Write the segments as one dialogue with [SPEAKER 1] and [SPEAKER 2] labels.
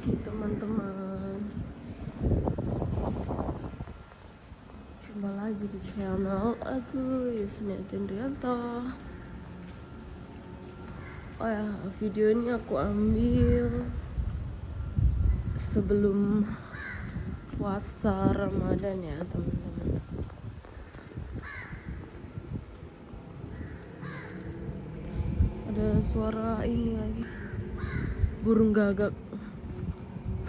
[SPEAKER 1] pagi teman-teman, jumpa lagi di channel aku Yusnia Tendrianto. Oh ya, video ini aku ambil sebelum puasa Ramadan ya teman-teman. Ada suara ini lagi, burung gagak.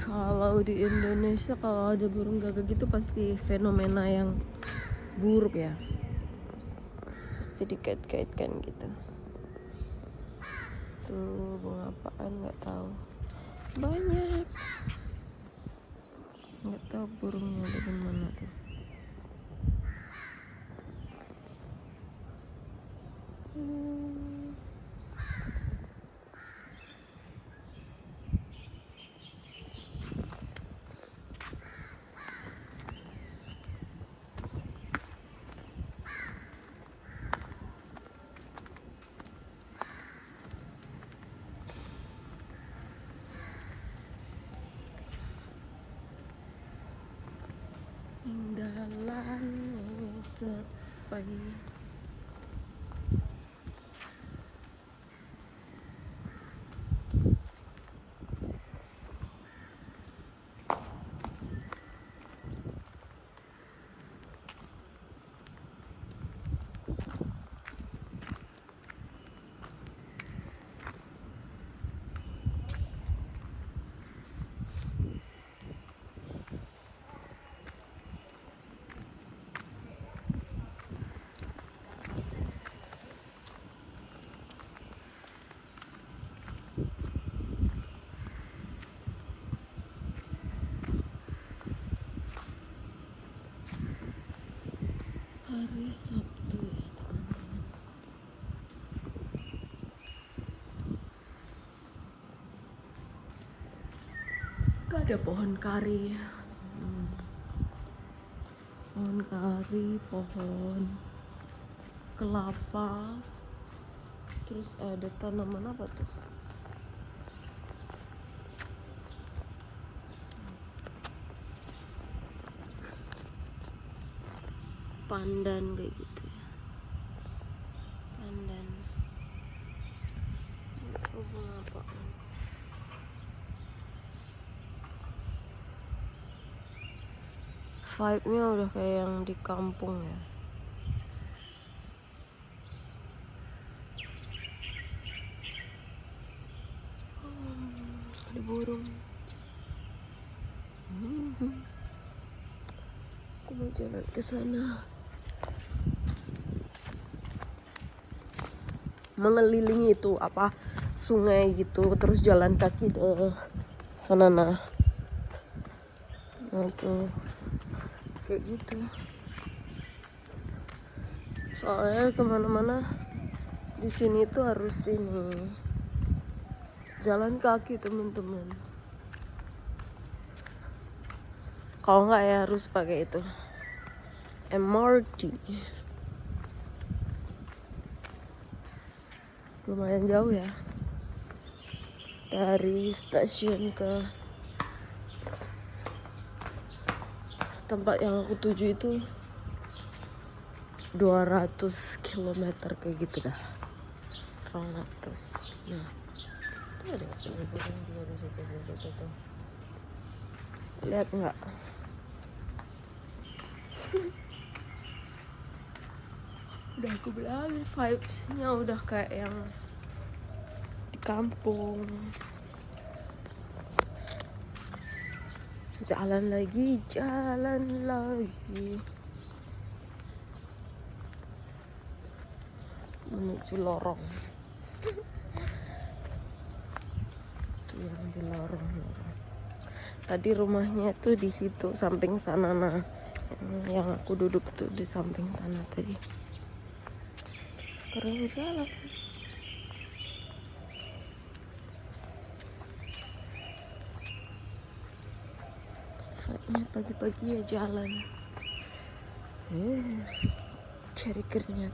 [SPEAKER 1] Kalau di Indonesia kalau ada burung gagak gitu pasti fenomena yang buruk ya, pasti dikait-kaitkan gitu. Tuh bunga apaan nggak tahu, banyak, nggak tahu burungnya dari mana tuh. Tinggalan sepi. Hari Sabtu ya teman-teman. Gak ada pohon kari, pohon kari, pohon kelapa, terus ada tanaman apa tuh, pandan kayak gitu ya, pandan. Itu bunga apaan? Vibe-nya udah kayak yang di kampung ya. Ada burung. Aku mau jalan ke sana, mengelilingi itu apa, sungai gitu, terus jalan kaki ke sana. Nah tuh kayak gitu. Soalnya kemana-mana di sini tuh harus ini jalan kaki teman-teman. Kalau nggak ya harus pakai itu MRT. Lumayan jauh ya dari stasiun ke tempat yang aku tuju itu 200 km kayak gitu dah, 200. Nah itu ada burung juga di situ tuh, lihat nggak? Udah aku bilang vibes-nya udah kayak yang di kampung. Jalan lagi menuju lorong. Itu yang di lorong. Tadi rumahnya tuh di situ samping sana. Nah yang aku duduk tuh di samping sana tadi. Sekarang jalan. Saatnya pagi-pagi ya jalan. Cari keringat.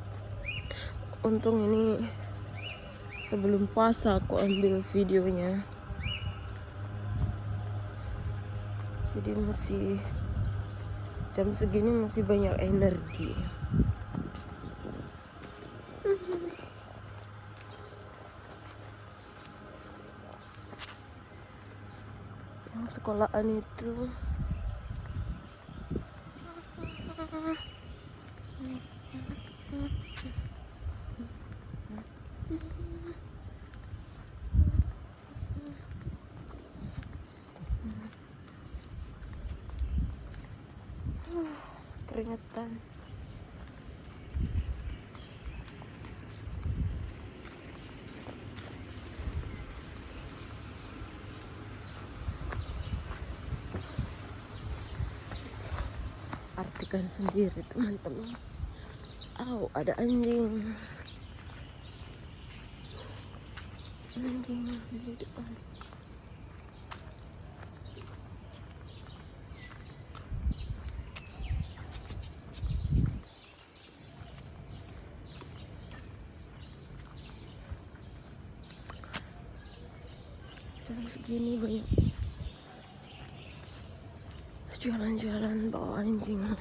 [SPEAKER 1] Untung ini sebelum puasa aku ambil videonya. Jadi masih jam segini masih banyak energi. Yang sekolahan itu keringetan. Artikan sendiri teman-teman. Ada anjing. Anjing di depan. Jam segini banyak jualan-jualan bawa anjing. Nah,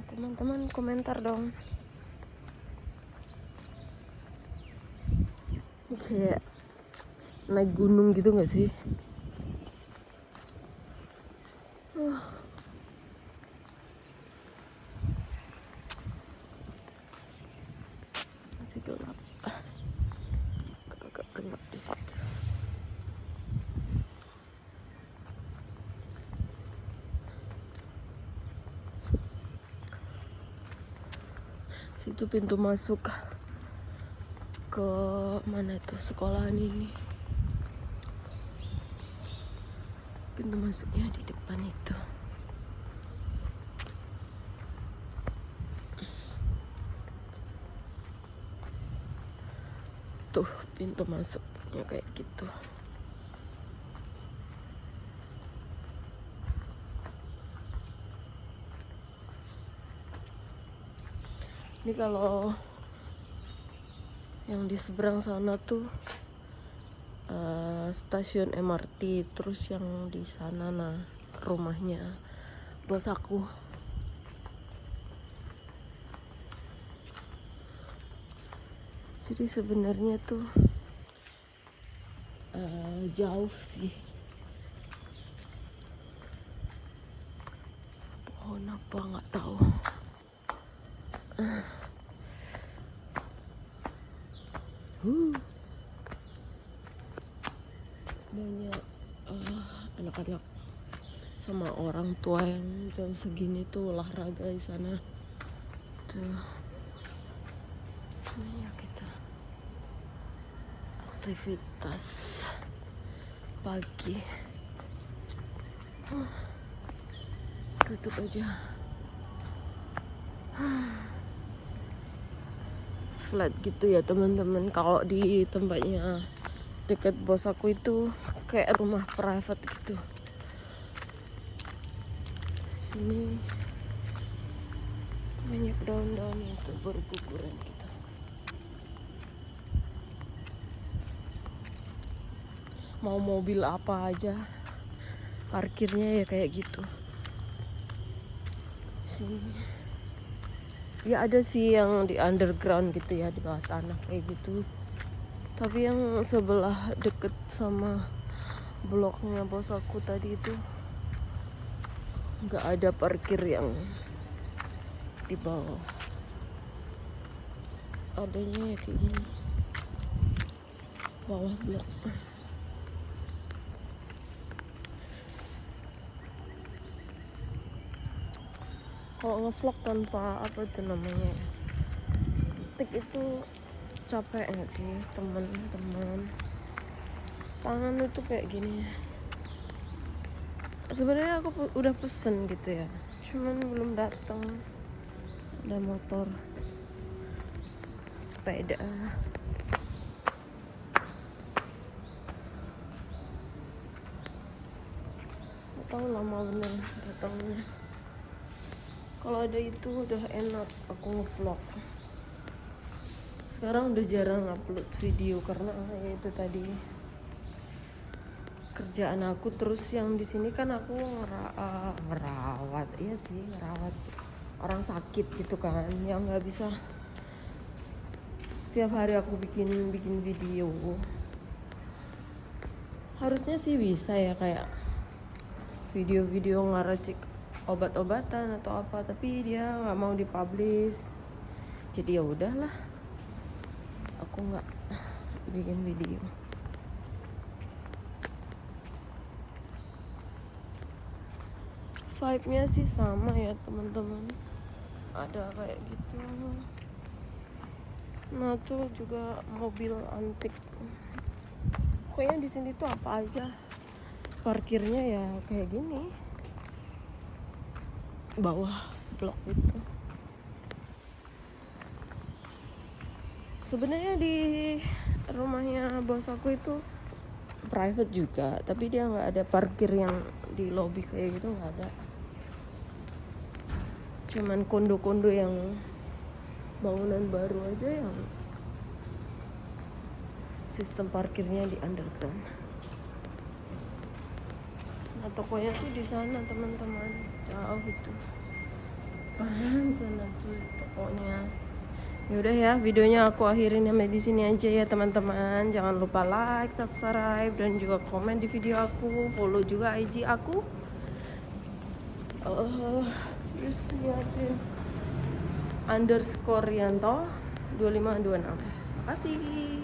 [SPEAKER 1] teman-teman komentar dong. Ini kayak naik gunung gitu nggak sih? Masih gelap. Agak gelap di situ. Situ pintu masuk ke mana tuh sekolahan ini. Pintu masuknya di depan itu. Tuh pintu masuknya kayak gitu. Ini kalau yang di seberang sana tuh stasiun MRT, terus yang di sana rumahnya bos aku. Jadi sebenarnya tuh jauh sih. Pohon apa nggak tahu. Banyak anak-anak sama orang tua yang jam segini tuh olahraga di sana. Tuh banyak kita aktivitas pagi. Tutup aja. Flat gitu ya teman-teman. Kalau di tempatnya dekat bos aku itu kayak rumah private gitu. Sini banyak daun-daun yang berguguran gitu. Mau mobil apa aja parkirnya ya kayak gitu. Sini ya ada sih yang di underground gitu ya, di bawah tanah kayak gitu. Tapi yang sebelah deket sama bloknya bos aku tadi itu nggak ada parkir yang di bawah. Adanya ya kayak gini, bawah blok. Kalau ngevlog tanpa apa itu namanya stick itu capek nggak sih teman-teman? Tangan itu kayak gini. Sebenarnya aku udah pesen gitu ya, cuman belum datang. Ada motor, sepeda. Nggak tahu lama bener datangnya. Kalau ada itu udah enak aku ngevlog. sekarang udah jarang upload video karena ya itu tadi kerjaan aku. Terus yang di sini kan aku ngerawat, iya sih ngerawat orang sakit gitu kan, yang nggak bisa setiap hari aku bikin video. Harusnya sih bisa ya, kayak video-video ngeracik obat-obatan atau apa, tapi dia nggak mau dipublish. Jadi ya udahlah, aku nggak bikin video. Vibe-nya sih sama ya teman-teman, ada kayak gitu. Nah tuh juga mobil antik. Pokoknya di sini tuh apa aja parkirnya ya kayak gini, bawah blok gitu. Sebenarnya di rumahnya bos aku itu private juga, tapi dia nggak ada parkir yang di lobby kayak gitu, nggak ada. Cuman kondo-kondo yang bangunan baru aja yang sistem parkirnya di underground. Nah tokonya tuh di sana teman-teman, jauh itu kan sana tuh tokonya. Yaudah ya, videonya aku akhirin sampai di sini aja ya teman-teman. Jangan lupa like, subscribe, dan juga komen di video aku. Follow juga IG aku. Yusniatin _Rianto 2526. Makasih.